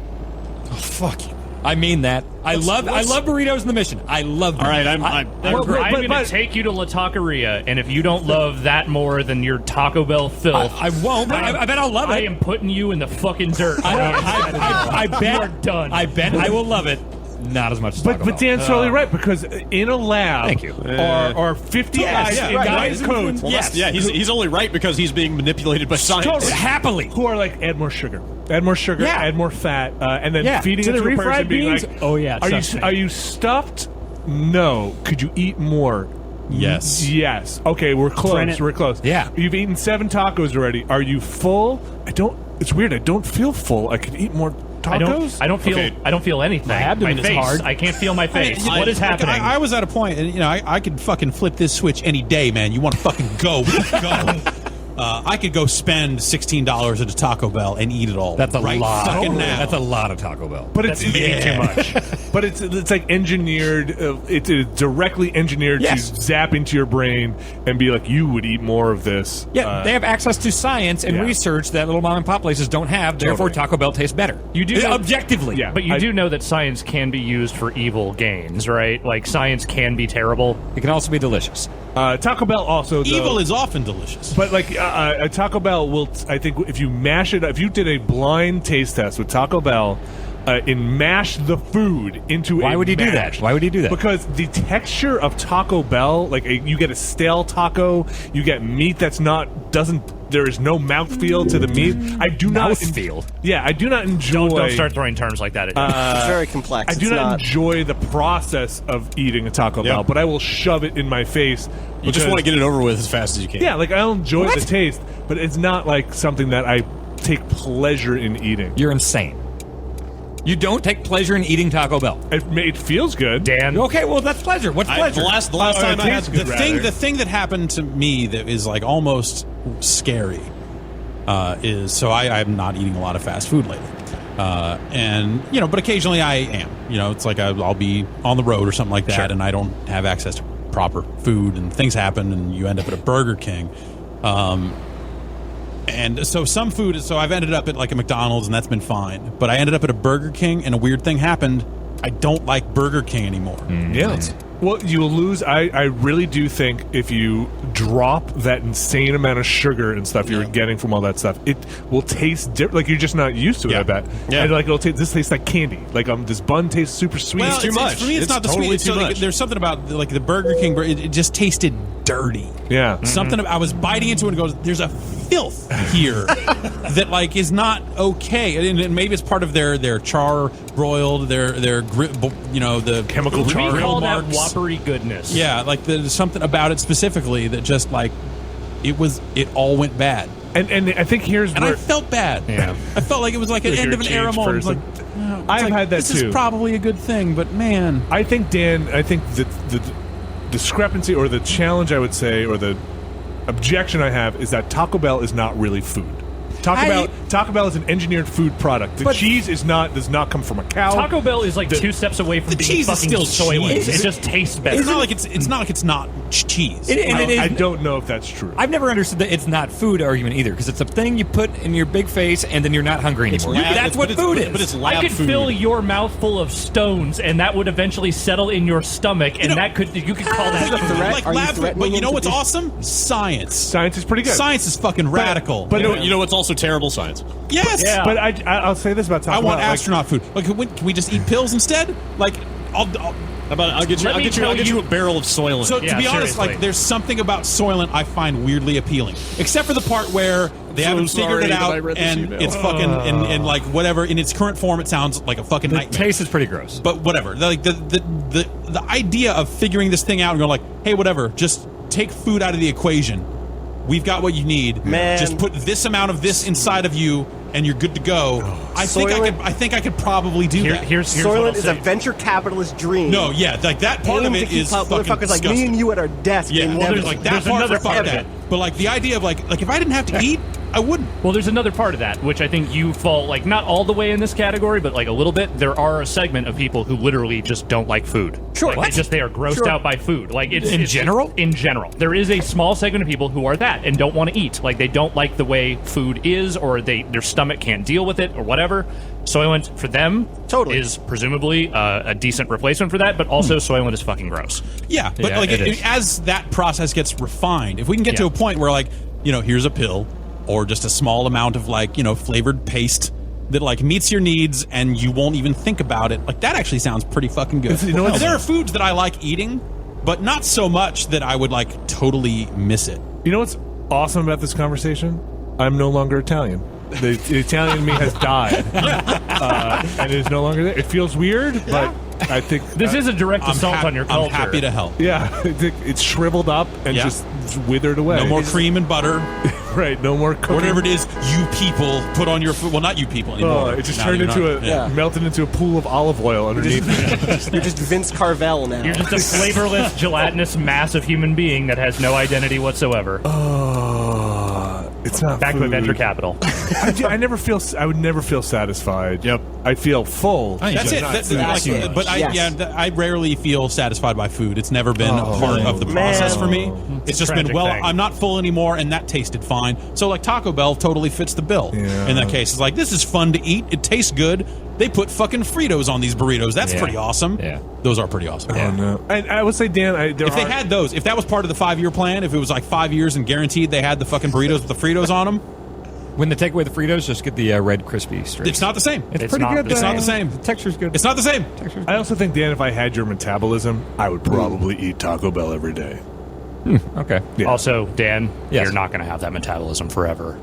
Oh, fuck you. I mean that. I love burritos in the Mission. I love them. All right, I'm I'm going to take you to La Taqueria, and if you don't love that more than your Taco Bell filth, I won't. But I bet I'll love it. I am putting you in the fucking dirt. I bet. You are done. I bet I will love it. Not as much as Taco But Bell. Dan's totally right, because in a lab Thank you. are 50 guys in white coats Yes. Yeah, he's only right because he's being manipulated by science. Totally. Happily. who are like, add more sugar, Yeah. add more fat, and then Yeah. feeding To it the to a person refried being beans? like, Oh, yeah, trust me. are you stuffed? No. Could you eat more? Yes. Yes. Okay, we're close. We're close. Yeah. You've eaten 7 tacos already. Are you full? It's weird. I don't feel full. I could eat more tacos. I don't feel. Okay. I don't feel anything. My abdomen is face. hard. I can't feel my face. What is Like, happening? I was at a point, and I could fucking flip this switch any day, man. You want to fucking go? Go. I could go spend $16 at a Taco Bell and eat it all. That's a right lot. fucking now. That's a lot of Taco Bell. But That's it's maybe too much. But it's like engineered. It's directly engineered Yes. to zap into your brain and be like, you would eat more of this. Yeah, they have access to science and yeah. research that little mom and pop places don't have. Therefore, Totally. Taco Bell tastes better. You do know- objectively. Yeah. But you I- do know that science can be used for evil gains, right? Like science can be terrible. It can also be delicious. Taco Bell also though, Evil is often delicious. But like a Taco Bell will, I think, if you mash it, if you did a blind taste test with Taco Bell, and mash the food into Why a would you do mash. that? Why would you do that? Because the texture of Taco Bell, like you get a stale taco, you get meat that's there is no mouthfeel to the meat. I do not Mouthfeel? Yeah, I do not enjoy. Don't start throwing terms like that at me. It's very complex. I do It's not enjoy the process of eating a Taco Bell, but I will shove it in my face. You just want to get it over with as fast as you can. Yeah, like I'll enjoy the taste, but it's not like something that I take pleasure in eating. You're insane. You don't take pleasure in eating Taco Bell. It feels good. Dan, Okay, well that's pleasure. What's pleasure? The last time I had tastes good, The thing that happened to me that is like almost scary is so I'm not eating a lot of fast food lately, and but occasionally I am. It's like I'll be on the road or something like that, and I don't have access to proper food, and things happen, and you end up at a Burger King. And so some food, so I've ended up at like a McDonald's, and that's been fine. But I ended up at a Burger King, and a weird thing happened. I don't like Burger King anymore. Yeah. Well, you'll lose. I really do think if you drop that insane amount of sugar and stuff you're getting from all that stuff, it will taste different. Like you're just not used to it. I bet. Yeah. And like this tastes like candy. Like this bun tastes super sweet. Well, It's too much. For me, it's not the totally sweet. too So much. there's something about like the Burger King. It just tasted dirty. Yeah. Something I was biting into it and goes, there's a filth here that like is not okay. And maybe it's part of their char broiled, their the Chemical we char. call that marks. whoppery goodness. Yeah, like there's something about it specifically that just like it all went bad. And I think here's And where I felt bad. Yeah. I felt like it was like an Like end you're of an a era changed moment. person. Like, it's I've like, had that this too. is probably a good thing, but man, I think, Dan, the discrepancy or the challenge I would say or the objection I have is that Taco Bell is not really food. Taco Bell is an engineered food product. The cheese does not come from a cow. Taco Bell is like 2 steps away from the being cheese is fucking still soylent. cheese. It just tastes better. it's not like it's not cheese. I don't know if that's true. I've never understood that it's not food argument either, because it's a thing you put in your big face and then you're not hungry anymore. That's what food is. But it's lab I could food. fill your mouth full of stones, and that would eventually settle in your stomach, and you could call that food. like Are you lab food. threatening But you him know to what's be- awesome? Science. Science is pretty good. Science is fucking radical. But You know what's also terrible? Science. yes. Yeah. But I'll say this about Taco I Bell. want like, astronaut food. Like, can we just eat pills instead? Like, I'll I'll get you a barrel of Soylent. So Yeah, to be honest, seriously. like there's something about Soylent I find weirdly appealing, except for the part where they haven't figured it out and it's fucking and like whatever in its current form it sounds like a fucking The nightmare. taste is pretty gross. But whatever, like the idea of figuring this thing out and going like, hey, whatever, just take food out of the equation. We've got what you need. Man. Just put this amount of this inside of you, and you're good to go. I think I could probably do that. Here's what I'll Soylent is a say. venture capitalist dream. No, yeah, like that part Aim of to it keep is up fucking motherfuckers like disgusting. me and you at our desk. Yeah, and well, never- like that there's part, another fuck part of that. it. But like the idea of like if I didn't have to eat, I wouldn't. Well, there's another part of that, which I think you fall, like, not all the way in this category, but, like, a little bit. There are a segment of people who literally just don't like food. Sure. Like, they are grossed out by food. Like, In general? In general. There is a small segment of people who are that and don't want to eat. Like, they don't like the way food is, or their stomach can't deal with it, or whatever. Soylent, for them, Totally. is presumably a decent replacement for that, but also Soylent is fucking gross. Yeah, but Yeah, like it is. as that process gets refined, if we can get to Yeah. a point where like here's a pill or just a small amount of like flavored paste that like meets your needs and you won't even think about it, like that actually sounds pretty fucking good. You know what's- there are foods that I like eating, but not so much that I would like totally miss it. You know what's awesome about this conversation? I'm no longer Italian. The Italian in me has died, and is no longer there. It feels weird, but I think This is a direct assault on your culture. I'm happy to help. yeah, it's shriveled up and Yeah. just withered away. No more cream and butter, right? No more or cooking. whatever it is you people put on your food. Well, not you people anymore. It just Now turned you're into not- melted into a pool of olive oil underneath. You're just Vince Carvel now. You're just a flavorless, gelatinous mass of human being that has no identity whatsoever. It's not Back to food. venture capital. I never feel. I would never feel satisfied. Yep. I feel full. That's it. That's it. But Yes. I rarely feel satisfied by food. It's never been a part of the process for me. It's just been, tragic well, thing. I'm not full anymore, and that tasted fine. So, like, Taco Bell totally fits the bill Yeah. in that case. It's like, this is fun to eat. It tastes good. They put fucking Fritos on these burritos. That's Yeah. pretty awesome. Yeah. Those are pretty awesome. Oh, no. And I would say, Dan, If they had those, if that was part of the 5-year plan, if it was like 5 years and guaranteed they had the fucking burritos with the Fritos on them, When they take away the Fritos, just get the red crispy strips. it's not the same. It's It's pretty not good. the It's not the though. same. The texture's good. It's not the same. Texture's I also think, Dan, if I had your metabolism, I would probably eat Taco Bell every day. okay. Yeah. Also, Dan, Yes. you're not going to have that metabolism forever.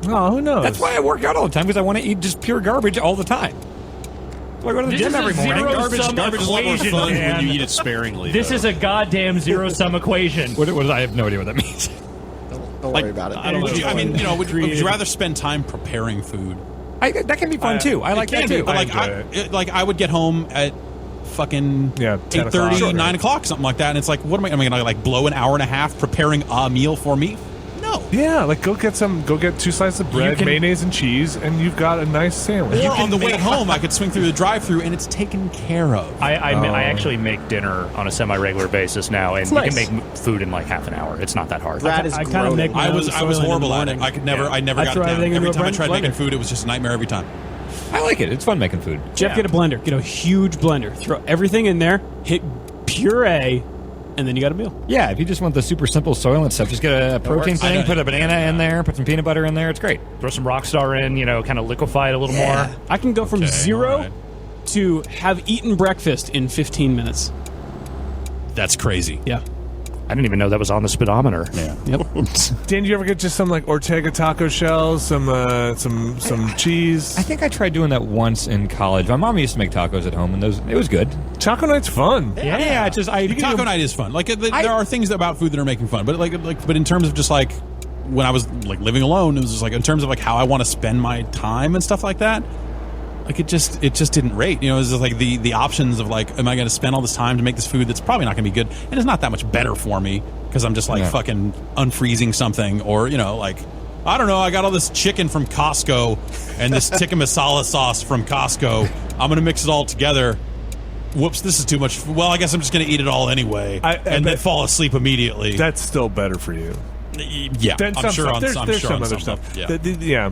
Oh, who knows? That's why I work out all the time, because I want to eat just pure garbage all the time. So I go to the This gym is a every morning. zero-sum Garbage is a lot more equation, fun man. when you eat it sparingly. This though. is a goddamn zero-sum equation. What I have no idea what that means. Don't worry about it. I don't know. Would you, I mean, would you rather spend time preparing food? That can be fun too. I like that Can be, too. but enjoy like I would get home at fucking 10 8:30, o'clock. 9 o'clock, something like that, and it's like, what am I gonna like blow an hour and a half preparing a meal for me? No. Yeah, like go get 2 slices of bread, can- mayonnaise, and cheese, and you've got a nice sandwich. Or on the way home, I could swing through the drive-through, and it's taken care of. I actually make dinner on a semi-regular basis now, and nice. you can make food in like half an hour. It's not that hard. Brad is I kind of groaning. make my I own was Soylent in the horrible at it. morning. I could never. I never I got throw it down. everything into Every a time I tried blender. making food, it was just a nightmare every time. I like it. It's fun making food. Jeff, Yeah. get a blender. Get a huge blender. Throw everything in there. Hit puree, and then you got a meal. Yeah, if you just want the super simple Soylent stuff, just get a protein works. I thing, know. put a banana in there, put some peanut butter in there. It's great. Throw some Rockstar in, kind of liquefy it a little more. I can go from zero all right. to have eaten breakfast in 15 minutes. That's crazy. Yeah. I didn't even know that was on the speedometer. Yeah. Yep. Dan, do you ever get just some like Ortega taco shells, some cheese? I think I tried doing that once in college. My mom used to make tacos at home, and it was good. Taco night's fun. Yeah, it's just Taco night is fun. Like there are things about food that are making fun, but but in terms of just like when I was like living alone, it was just like in terms of like how I want to spend my time and stuff like that. Like it just didn't rate. It was just like the options of like, am I going to spend all this time to make this food that's probably not going to be good, and it's not that much better for me because I'm just like fucking unfreezing something, or like I don't know, I got all this chicken from Costco and this tikka masala sauce from Costco. I'm going to mix it all together. whoops, this is too much. Well, I guess I'm just going to eat it all anyway, and then fall asleep immediately. That's still better for you. Yeah, Then I'm sure. there's I'm sure some on other some stuff. Yeah.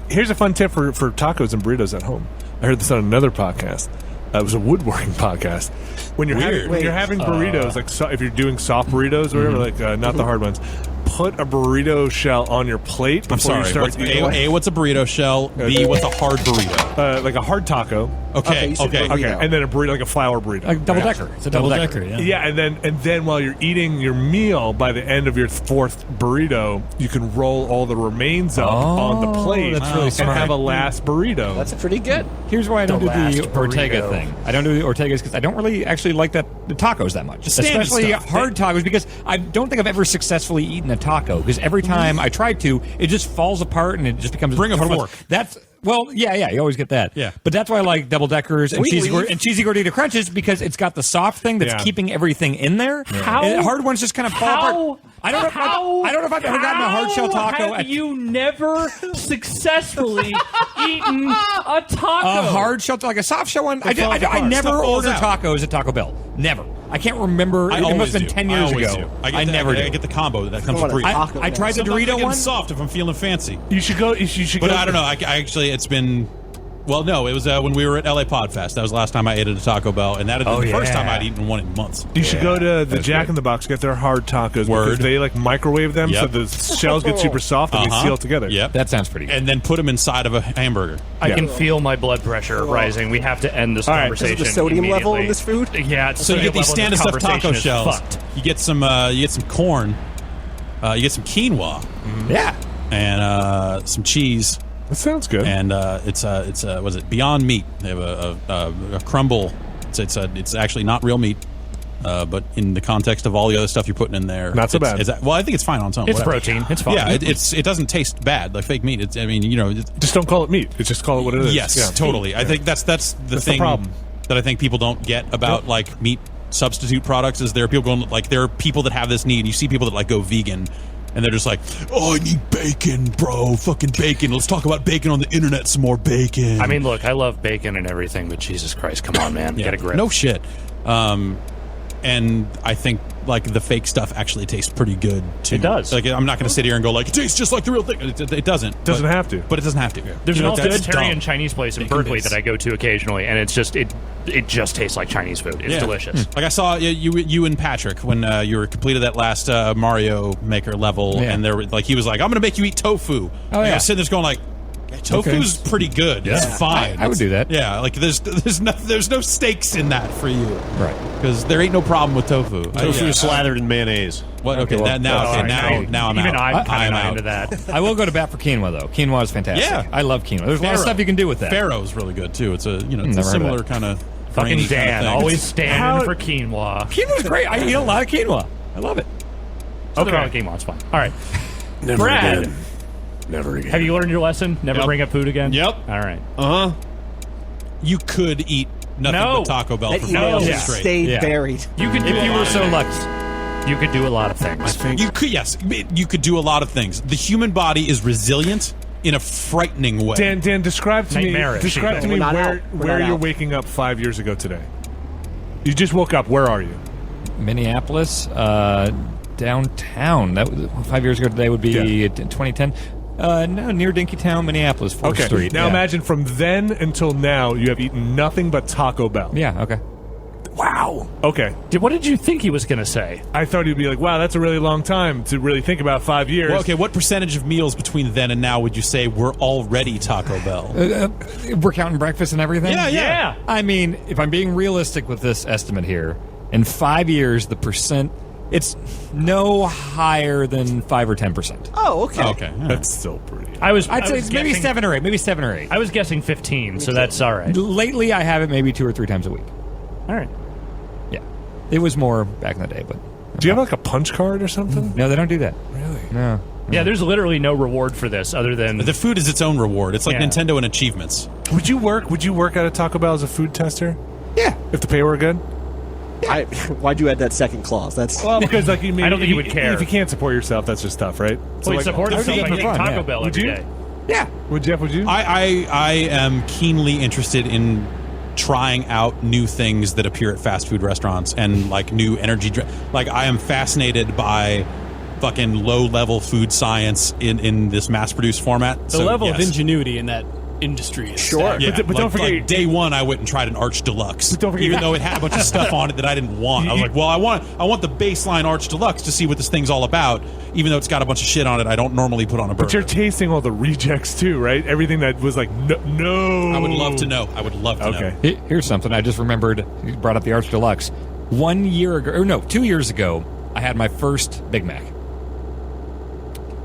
Here's a fun tip for tacos and burritos at home. I heard this on another podcast. It was a woodworking podcast. When you're having burritos, if you're doing soft burritos or whatever, not the hard ones, put a burrito shell on your plate before you start eating. What's a burrito shell? B, what's a hard burrito? Like a hard taco. Okay. And then a burrito, like a flour burrito. Like double decker. It's a double decker. Yeah, and then while you're eating your meal, by the end of your fourth burrito, you can roll all the remains up on the plate. That's really smart. And have a last burrito. That's pretty good. Here's why I don't do the last Ortega burrito. thing. I don't do the Ortegas because I don't really actually like the tacos that much. standard Especially stuff. hard tacos, because I don't think I've ever successfully eaten a taco, because every time I try to, it just falls apart and it just becomes... Bring a total fork. mess. That's... Well, yeah, you always get that. Yeah. But that's why I like double deckers and we cheesy leave? cheesy gordita crunches, because it's got the soft thing that's keeping everything in there. How- And hard ones just kind of fall apart. I don't know if I've ever gotten a hard shell taco. Have you never successfully eaten a taco? A hard shell, like a soft shell one. I never Stuff falls order out. tacos at Taco Bell. Never. I can't remember. It must have been 10 years ago. I never do. I get the combo that comes with want a burrito. taco I tried the Sometimes I Dorito get them one. soft if I'm feeling fancy. You should go. You should But go. I don't know. I actually, it's been... Well, no, it was when we were at LA Podfest. That was the last time I ate at a Taco Bell, and that had been the first time I'd eaten one in months. You should go to the Jack in the Box, get their hard tacos, because they like microwave them so Yep. the shells get super soft and they seal together. Yep. That sounds pretty good. And then put them inside of a hamburger. I can feel my blood pressure rising. We have to end this All right. conversation. Is it the sodium level in immediately. this food? Yeah. So you get these standard stuff taco shells. Fucked. You get some corn. You get some quinoa. Yeah. And some cheese. That sounds good. And it's was it Beyond Meat? They have a crumble. It's actually not real meat, but in the context of all the other stuff you're putting in there, Not so bad. Well, I think it's fine on its own. It's whatever. protein. It's fine. Yeah, it doesn't taste bad like fake meat. Just don't call it meat. Just call it what it is. Yes, Yeah. totally. I think that's the thing problem. that I think people don't get about like meat substitute products is there are people that have this need. You see people that like go vegan. And they're just like, oh, I need bacon, bro. Fucking bacon. Let's talk about bacon on the internet some more bacon. I mean, look, I love bacon and everything, but Jesus Christ, come on, man. Get a grip. No shit. And I think like the fake stuff actually tastes pretty good too. It does. Like I'm not going to sit here and go like it tastes just like the real thing. It doesn't. Doesn't have to. But it doesn't have to. There's an that's vegetarian dumb. Chinese place in Bacon Berkeley base. that I go to occasionally, and it's just it just tastes like Chinese food. It's Yeah. delicious. Like I saw you and Patrick when you were completed that last Mario Maker level, Yeah. and there like he was like, "I'm going to make you eat tofu." And I yeah. was sitting there going like, "Tofu's pretty good. It's fine. I would do that. Yeah, like there's no stakes in that for you, Right. Because there ain't no problem with tofu. Tofu is slathered in mayonnaise. What? Okay, well, now I'm Even out. I'm kind of not out. into that. I will go to bat for quinoa, though. Quinoa is fantastic. Yeah. I love quinoa. There's a lot of Farro. stuff you can do with that. Farro's really good too. It's it's Never a heard of similar that. kind of Fucking Dan, always standing for quinoa. Quinoa's great. I eat a lot of quinoa. I love it. Nothing wrong with quinoa. It's fine. All right. Never Brad. again. Never again. Have you learned your lesson? Never Yep. bring up food again? Yep. All right. You could eat nothing No. but Taco Bell That for email 4 just days straight. stayed Yeah. buried. You could do If you were so lucky. You could do a lot of things. You could you could do a lot of things. The human body is resilient in a frightening way. Dan, describe to me Nightmarish, even. We're not out. We're where not you're out. waking up 5 years ago today. You just woke up. Where are you? Minneapolis, downtown. That was 5 years ago today would be 2010. No, near Dinkytown, Minneapolis, 4th Street. Now Yeah. imagine from then until now, you have eaten nothing but Taco Bell. Yeah, okay. Wow. Okay. What did you think he was going to say? I thought he'd be like, wow, that's a really long time to really think about 5 years. Well, okay, what percentage of meals between then and now would you say were already Taco Bell? We're counting breakfast and everything? Yeah. I mean, if I'm being realistic with this estimate here, in 5 years, the percent, it's no higher than 5 or 10%. Oh, okay. Okay. That's still pretty. I'd say it's maybe guessing- 7 or 8. Maybe 7 or 8. I was guessing 15, so that's all right. Lately, I have it maybe 2 or 3 times a week. All right. Yeah. It was more back in the day, but Do you have like a punch card or something? no, they don't do that. Really? No. Yeah, there's literally no reward for this other than The food is its own reward. It's like Yeah. Nintendo and achievements. Would you work at a Taco Bell as a food tester? Yeah. If the pay were good? Why'd you add that second clause? That's Well, because like you I don't think you would care. If you can't support yourself, that's just tough, right? well, you support I would yourself eat by for eating fun, Taco yeah. Bell Would every you? day. Yeah. Would Jeff? Would you? I am keenly interested in trying out new things that appear at fast food restaurants and like new energy. Like I am fascinated by fucking low-level food science in this mass-produced format. The level of ingenuity in that industry is Sure. staggering. But don't forget, like day one, I went and tried an Arch Deluxe, don't forget- even though it had a bunch of stuff on it that I didn't want. I was like, well, I want the baseline Arch Deluxe to see what this thing's all about, even though it's got a bunch of shit on it I don't normally put on a burger. But you're tasting all the rejects too, right? Everything that was like, no. I would love to know. I would love to know. Here's something I just remembered. You brought up the Arch Deluxe. 1 year ago, or no, 2 years ago, I had my first Big Mac.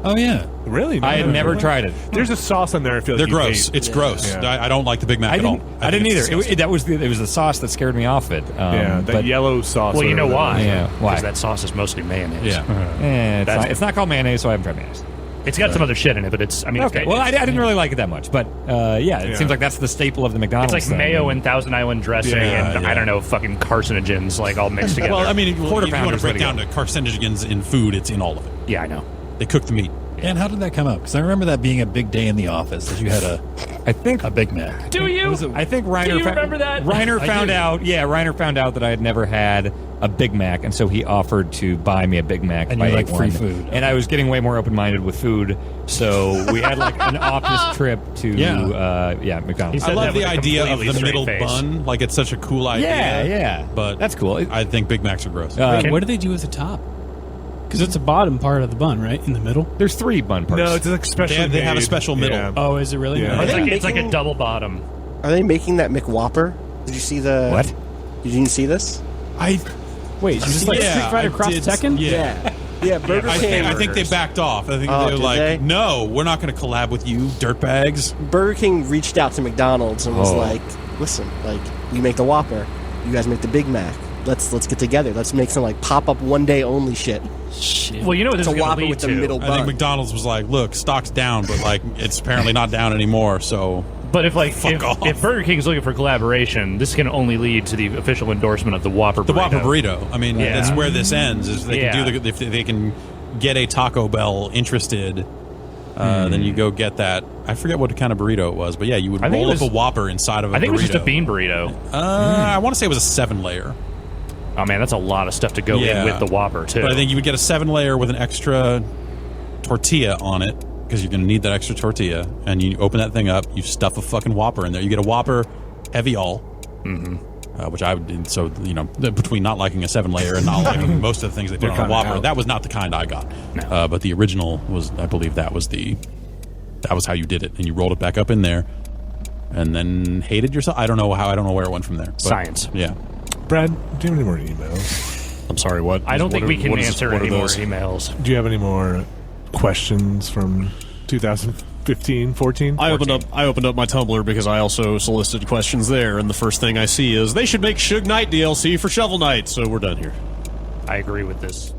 Oh yeah, Really? I had never tried it. There's a sauce on there. I feel They're like you gross. hate. It's gross. Yeah. I don't like the Big Mac I at all. didn't. I didn't either. It was the sauce that scared me off it. Yeah, that but- yellow sauce. Well, you know whatever why? that is. Yeah, why? Because that sauce is mostly mayonnaise. Yeah. It's not called mayonnaise, so I haven't tried mayonnaise. It's got some other shit in it, but it's, I mean, Okay. it's, Well, I didn't really like it that much, but it seems like that's the staple of the McDonald's. it's like thing. mayo and Thousand Island dressing and yeah. I don't know, fucking carcinogens like all mixed together. Well, I mean, if you want to pounder's break way to down to carcinogens in food, it's in all of it. yeah, I know. They cook the meat. and how did that come up? Because I remember that being a big day in the office that you had I think a Big Mac. Do you? I think Reiner. Do you remember that? Reiner I found do. out. Yeah, Reiner found out that I had never had a Big Mac, and so he offered to buy me a Big Mac. And if I you like ate free one. food. And I was getting way more open-minded with food, so we had like an office trip to McDonald's. He said I love that the with a idea of completely the straight middle face. bun. Like, it's such a cool idea. Yeah. But That's cool. I think Big Macs are gross. What do they do with the top? Because it's a bottom part of the bun, right? In the middle? There's 3 bun parts. No, it's like special. They have a special middle. Yeah. Oh, is it really? Yeah. Are they It's like a making- double bottom. Are they making that McWhopper? Did you see the What? Did you see this? Wait, is this like Street Fighter Cross Tekken? Yeah, Burger King. I think they backed off. I think Oh, they were did like, they? no, we're not going to collab with you, dirtbags. Burger King reached out to McDonald's and was like, "Listen, like we make the Whopper, you guys make the Big Mac. Let's get together. Let's make some like pop up one day only shit." Well, you know what this It's is a going to Whopper lead with the to. middle I think bun. McDonald's was like, look, stock's down, but like it's apparently not down anymore. So But if off. if Burger King is looking for collaboration, this can only lead to the official endorsement of the Whopper burrito. the Whopper burrito. I mean, Yeah. that's where this ends. Is they can Yeah. do if they can get a Taco Bell interested. Then you go get that. I forget what kind of burrito it was, but yeah, you would I think roll it up was- a Whopper inside of a burrito. I think it was just a bean burrito. I want to say it was a 7-layer. Oh man, that's a lot of stuff to go Yeah. in with the Whopper too. But I think you would get a 7-layer with an extra tortilla on it because you're going to need that extra tortilla. And you open that thing up, you stuff a fucking Whopper in there. You get a Whopper heavy all, which I would. So between not liking a 7-layer and not liking most of the things they put on a kinda Whopper, out. that was not the kind I got. But the original was, I believe, that was how you did it, and you rolled it back up in there, and then hated yourself. I don't know where it went from there. But, Science. Yeah. Brad, do you have any more emails? I'm sorry, what? I don't think we can what is- answer what are any more those? emails. Do you have any more questions from 2015, 14? I opened up my Tumblr because I also solicited questions there, and the first thing I see is they should make Suge Knight DLC for Shovel Knight. So we're done here. I agree with this.